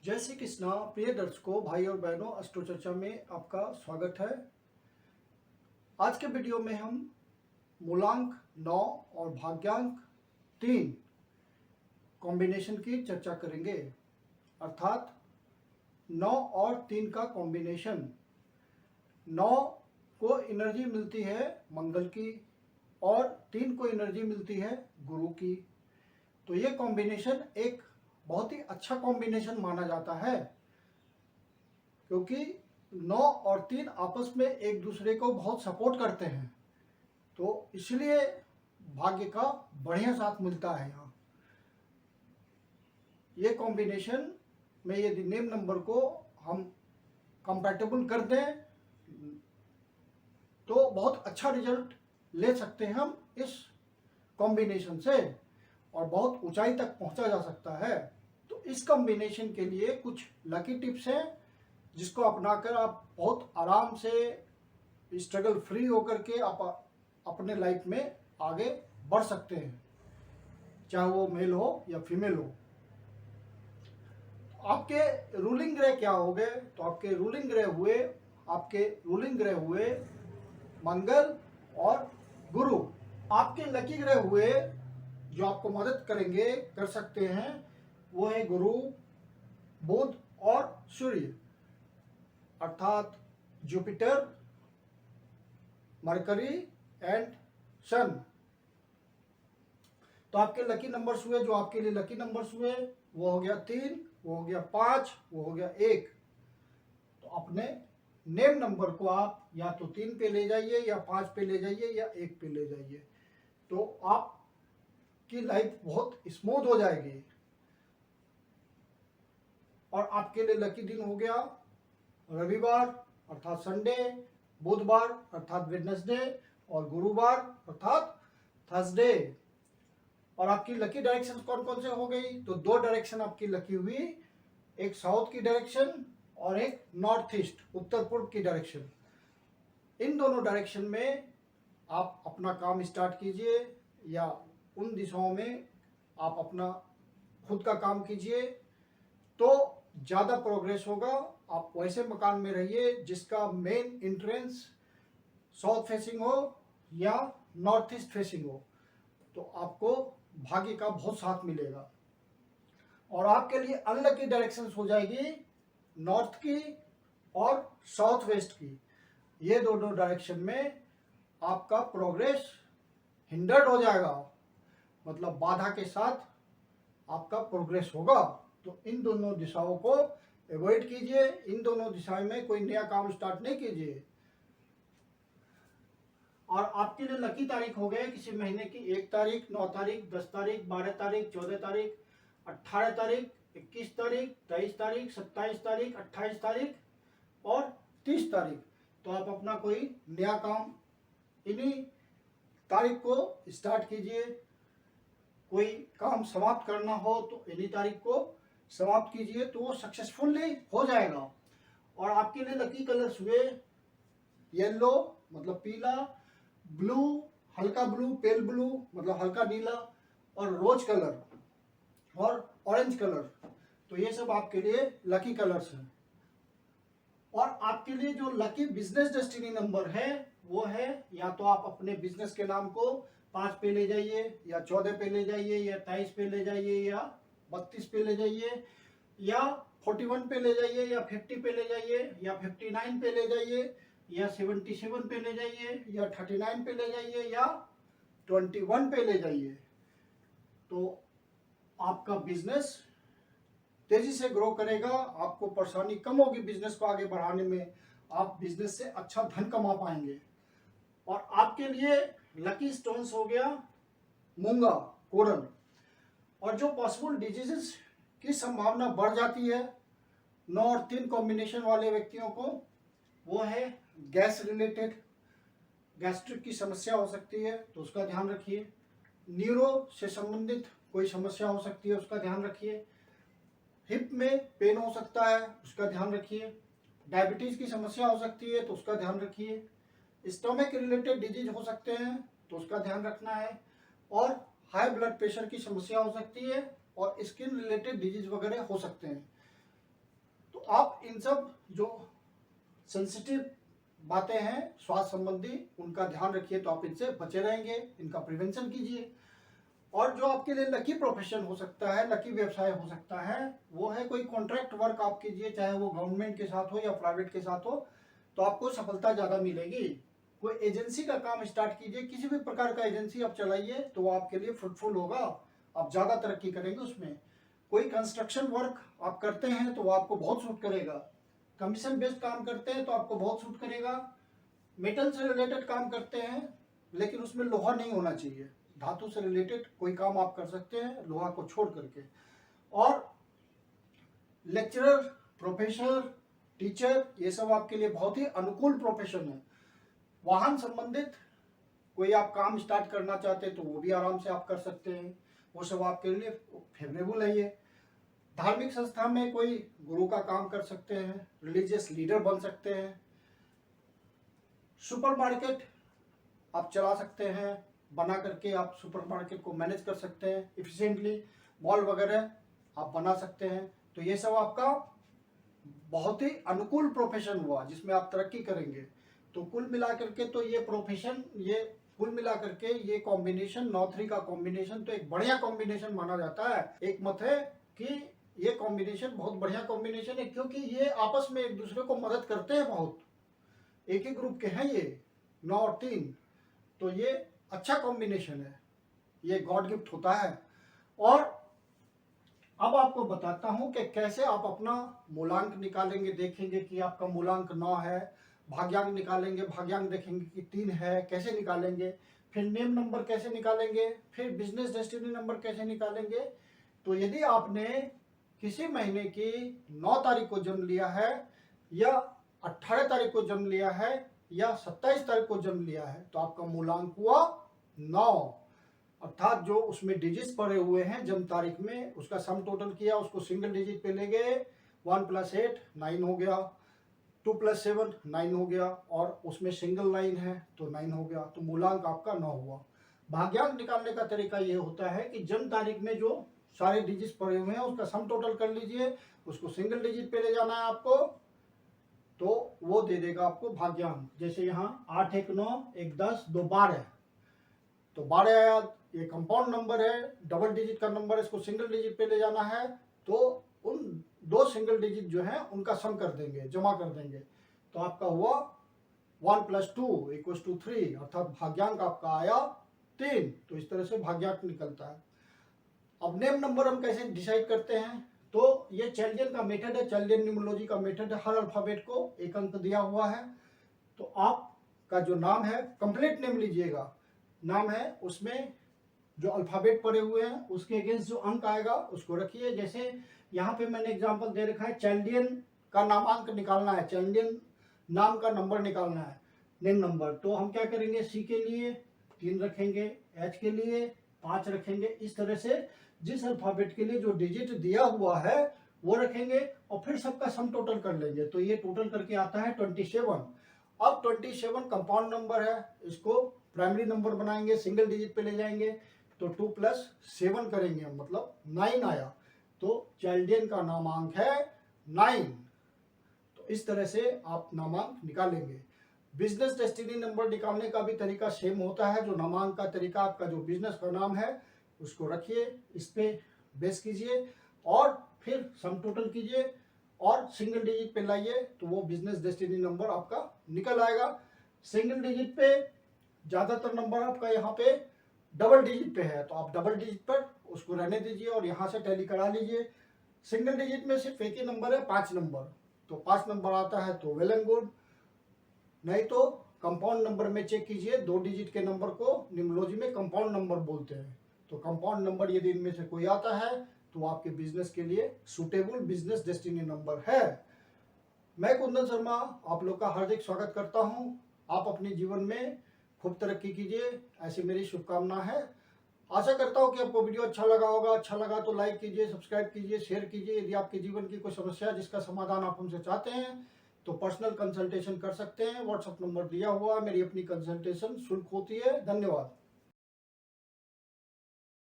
जय श्री कृष्णा। प्रिय दर्शकों, भाई और बहनों, अष्टो चर्चा में आपका स्वागत है। आज के वीडियो में हम मूलांक 9 और भाग्यांक 3 कॉम्बिनेशन की चर्चा करेंगे। अर्थात 9 और 3 का कॉम्बिनेशन। 9 को एनर्जी मिलती है मंगल की और 3 को एनर्जी मिलती है गुरु की। तो ये कॉम्बिनेशन एक बहुत ही अच्छा कॉम्बिनेशन माना जाता है, क्योंकि 9 और 3 आपस में एक दूसरे को बहुत सपोर्ट करते हैं। तो इसलिए भाग्य का बढ़िया साथ मिलता है यहाँ। ये कॉम्बिनेशन में यदि नेम नंबर को हम कंपैटिबल कर दें तो बहुत अच्छा रिजल्ट ले सकते हैं हम इस कॉम्बिनेशन से, और बहुत ऊंचाई तक पहुंचा जा सकता है। तो इस कॉम्बिनेशन के लिए कुछ लकी टिप्स हैं जिसको अपनाकर आप बहुत आराम से स्ट्रगल फ्री होकर के आप अपने लाइफ में आगे बढ़ सकते हैं, चाहे वो मेल हो या फीमेल हो। आपके रूलिंग ग्रह क्या हो गए? तो आपके रूलिंग ग्रह हुए मंगल और गुरु। आपके लकी ग्रह हुए जो आपको मदद करेंगे, कर सकते हैं, वो है गुरु, बुध और सूर्य, अर्थात जुपिटर, मरकरी एंड सन। तो आपके लकी नंबर्स हुए, जो आपके लिए लकी नंबर्स हुए, वो हो गया 3, वो हो गया 5, वो हो गया 1। तो अपने नेम नंबर को आप या तो 3 पे ले जाइए, या 5 पे ले जाइए, या 1 पे ले जाइए। तो आपकी लाइफ बहुत स्मूथ हो जाएगी। और आपके लिए लकी दिन हो गया रविवार अर्थात संडे, बुधवार अर्थात वेडनेसडे, और गुरुवार अर्थात थर्सडे। और आपकी लकी डायरेक्शन कौन कौन से हो गई? तो 2 डायरेक्शन आपकी लकी हुई, एक साउथ की डायरेक्शन और एक नॉर्थ ईस्ट उत्तर पूर्व की डायरेक्शन। इन दोनों डायरेक्शन में आप अपना काम स्टार्ट कीजिए, या उन दिशाओं में आप अपना खुद का काम कीजिए, तो ज़्यादा प्रोग्रेस होगा। आप वैसे मकान में रहिए जिसका मेन एंट्रेंस साउथ फेसिंग हो या नॉर्थ ईस्ट फेसिंग हो, तो आपको भाग्य का बहुत साथ मिलेगा। और आपके लिए अनलकी डायरेक्शंस हो जाएगी नॉर्थ की और साउथ वेस्ट की। ये दोनों डायरेक्शन में आपका प्रोग्रेस हिंडर्ड हो जाएगा, मतलब बाधा के साथ आपका प्रोग्रेस होगा। तो इन दोनों दिशाओं को अवॉइड कीजिए, इन दोनों दिशाओं में कोई नया काम स्टार्ट नहीं कीजिए। और आपके लिए लकी तारीख हो गए किसी महीने की 1 तारीख, 9 तारीख, 10 तारीख, 12 तारीख, 14 तारीख, 18 तारीख, 21 तारीख, 23 तारीख, 27 तारीख, 28 तारीख और 30 तारीख। तो आप अपना कोई नया काम इन्हीं तारीख को स्टार्ट कीजिए। कोई काम समाप्त करना हो तो इन्हीं तारीख को समाप्त कीजिए, तो वो सक्सेसफुली हो जाएगा। और आपके लिए लकी कलर्स हुए येलो मतलब पीला, ब्लू हल्का ब्लू, पेल ब्लू मतलब हल्का नीला, और रोज कलर और ऑरेंज कलर। तो ये सब आपके लिए लकी कलर्स हैं। और आपके लिए जो लकी बिजनेस डेस्टिनी नंबर है वो है, या तो आप अपने बिजनेस के नाम को 5 पे ले जाइए, या 14 पे ले जाइए, या 23 पे ले जाइए, या 32 पे ले जाइए, या 41 पे ले जाइए, या 50 पे ले जाइए, या 59 पे ले जाइए, या 77 पे ले जाइए, या 39 पे ले जाइए, या 21 पे ले जाइए। तो आपका बिजनेस तेजी से ग्रो करेगा, आपको परेशानी कम होगी बिजनेस को आगे बढ़ाने में, आप बिजनेस से अच्छा धन कमा पाएंगे। और आपके लिए लकी स्टोन्स हो गया मूंगा, कोरल। और जो पॉसिबल डिजीजेस की संभावना बढ़ जाती है 9 और 3 कॉम्बिनेशन वाले व्यक्तियों को, वो है गैस रिलेटेड, गैस्ट्रिक की समस्या हो सकती है तो उसका ध्यान रखिए। न्यूरो से संबंधित कोई समस्या हो सकती है, उसका ध्यान रखिए। हिप में पेन हो सकता है, उसका ध्यान रखिए। डायबिटीज की समस्या हो सकती है तो उसका ध्यान रखिए। स्टोमक रिलेटेड डिजीज हो सकते हैं तो उसका ध्यान रखना है। और हाई ब्लड प्रेशर की समस्या हो सकती है, और स्किन रिलेटेड डिजीज वगैरह हो सकते हैं। आप इन सब जो सेंसिटिव बातें हैं स्वास्थ्य संबंधी, उनका ध्यान रखिए, तो आप इनसे बचे रहेंगे, इनका प्रिवेंशन कीजिए। और जो आपके लिए लकी प्रोफेशन हो सकता है, लकी व्यवसाय हो सकता है, वो है कोई कॉन्ट्रैक्ट वर्क आप कीजिए, चाहे वो गवर्नमेंट के साथ हो या प्राइवेट के साथ हो, तो आपको सफलता ज़्यादा मिलेगी। कोई एजेंसी का काम स्टार्ट कीजिए, किसी भी प्रकार का एजेंसी आप चलाइए, तो वो आपके लिए फ्रूटफुल होगा, आप ज़्यादा तरक्की करेंगे उसमें। कोई कंस्ट्रक्शन वर्क आप करते हैं तो वो आपको बहुत सूट करेगा। कमीशन बेस्ड काम करते हैं तो आपको बहुत सूट करेगा। मेटल से रिलेटेड काम करते हैं लेकिन उसमें लोहा नहीं होना चाहिए, धातु से रिलेटेड कोई काम आप कर सकते हैं लोहा को छोड़ करके। और लेक्चरर, प्रोफेसर, टीचर, ये सब आपके लिए बहुत ही अनुकूल प्रोफेशन है। वाहन संबंधित कोई आप काम स्टार्ट करना चाहते हैं तो वो भी आराम से आप कर सकते हैं, वो सब आपके लिए फेवरेबल है। ये धार्मिक संस्था में कोई गुरु का काम कर सकते हैं, रिलीजियस लीडर बन सकते हैं। सुपरमार्केट आप चला सकते हैं, बना करके आप सुपरमार्केट को मैनेज कर सकते हैं इफिशिएंटली। मॉल वगैरह आप बना सकते हैं। तो ये सब आपका बहुत ही अनुकूल प्रोफेशन हुआ जिसमें आप तरक्की करेंगे। तो कुल मिलाकर के तो ये प्रोफेशन, ये कुल मिलाकर के ये कॉम्बिनेशन 9-3 का कॉम्बिनेशन तो एक बढ़िया कॉम्बिनेशन माना जाता है। एक मत है कि ये कॉम्बिनेशन बहुत बढ़िया कॉम्बिनेशन है, क्योंकि ये आपस में एक दूसरे को मदद करते हैं बहुत। एक ही ग्रुप के हैं ये 9 और 3, तो ये अच्छा कॉम्बिनेशन है, ये गॉड गिफ्ट होता है। और अब आपको बताता हूं कि कैसे आप अपना मूलांक निकालेंगे। देखेंगे कि आपका मूलांक 9 है, भाग्यांक निकालेंगे, भाग्यांक देखेंगे कि 3 है, कैसे निकालेंगे। फिर नेम नंबर कैसे निकालेंगे, फिर बिजनेस डेस्टिनी नंबर कैसे निकालेंगे। तो यदि आपने किसी महीने की 9 तारीख को जन्म लिया है, या 18 तारीख को जन्म लिया है, या 27 तारीख को जन्म लिया है, तो आपका मूलांक हुआ 9। अर्थात जो उसमें डिजिट्स पड़े हुए हैं जन्म तारीख में, उसका सम टोटल किया, उसको सिंगल डिजिट पे ले गए। 1 + 8 9 हो गया, 2 + 7 9 हो गया, और उसमें सिंगल 9 है तो 9 हो गया। तो मूलांक आपका 9 हुआ। भाग्यांक निकालने का तरीका ये होता है कि जन्म तारीख में जो सारे डिजिट्स पड़े हुए हैं उसका सम टोटल कर लीजिए, उसको सिंगल डिजिट पे ले जाना है आपको, तो वो दे देगा आपको भाग्यांक। जैसे यहाँ 8 1 9 1 10 2 12, तो 12 आया। ये कंपाउंड नंबर है, डबल डिजिट का नंबर है, इसको सिंगल डिजिट पे ले जाना है, तो उन 2 सिंगल डिजिट जो है उनका सम कर देंगे, जमा कर देंगे, तो आपका हुआ 1 + 2 = 3, अर्थात भाग्यांक आपका आया 3। तो इस तरह से भाग्यांक निकलता है। अब नेम नंबर हम कैसे डिसाइड करते हैं, तो ये चैल्डियन का मेथड है, चैल्डियन न्यूमरोलॉजी का मेथड है। हर अल्फाबेट को एक अंक दिया हुआ है, तो आपका जो नाम है, कंप्लीट नेम लीजिएगा, नाम है उसमें जो अल्फाबेट पड़े हुए हैं उसके अगेंस्ट जो अंक आएगा उसको रखिए। जैसे यहाँ पे मैंने एग्जांपल दे रखा है, चैल्डियन का नामांक निकालना है, चैल्डियन नाम का नंबर निकालना है, नेम नंबर। तो हम क्या करेंगे, सी के लिए 3 रखेंगे, एच के लिए 5 रखेंगे। इस तरह से जिस अल्फाबेट के लिए जो डिजिट दिया हुआ है वो रखेंगे, और फिर सबका सम टोटल कर लेंगे। तो ये टोटल करके आता है 27। अब 27 कंपाउंड नंबर है, इसको प्राइमरी नंबर बनाएंगे, सिंगल डिजिट पे ले जाएंगे, तो 2 + 7 करेंगे, मतलब 9 आया। तो चैल्डियन का नामांक है 9। तो इस तरह से आप नामांक निकालेंगे। बिजनेस डेस्टिनी नंबर निकालने का भी तरीका सेम होता है। जो नामांक का तरीका, आपका जो बिजनेस का नाम है उसको रखिए, इस पे बेस कीजिए, और फिर सम टोटल कीजिए और सिंगल डिजिट पे लाइए, तो वो बिजनेस डेस्टिनी नंबर आपका निकल आएगा। सिंगल डिजिट पे ज़्यादातर नंबर आपका यहाँ पे डबल डिजिट पे है, तो आप डबल डिजिट पर उसको रहने दीजिए और यहाँ से टैली करा लीजिए। सिंगल डिजिट में सिर्फ एक ही नंबर है, 5 नंबर, तो 5 नंबर आता है तो वेल एंड गुड। नहीं तो कंपाउंड नंबर में चेक कीजिए, 2 डिजिट के नंबर को न्यूमरोलॉजी में कंपाउंड नंबर बोलते हैं। तो कंपाउंड नंबर यदि इनमें से कोई आता है तो आपके बिजनेस के लिए सुटेबल बिजनेस डेस्टिनी नंबर है। मैं कुंदन शर्मा आप लोग का हार्दिक स्वागत करता हूं। आप अपने जीवन में खूब तरक्की कीजिए, ऐसी मेरी शुभकामना है। आशा करता हूं कि आपको वीडियो अच्छा लगा होगा। अच्छा लगा तो लाइक कीजिए, सब्सक्राइब कीजिए, शेयर कीजिए। यदि आपके जीवन की कोई समस्या जिसका समाधान आप हमसे चाहते हैं तो पर्सनल कंसल्टेशन कर सकते हैं। व्हाट्सएप नंबर दिया हुआ है, मेरी अपनी कंसल्टेशन शुल्क होती है। धन्यवाद।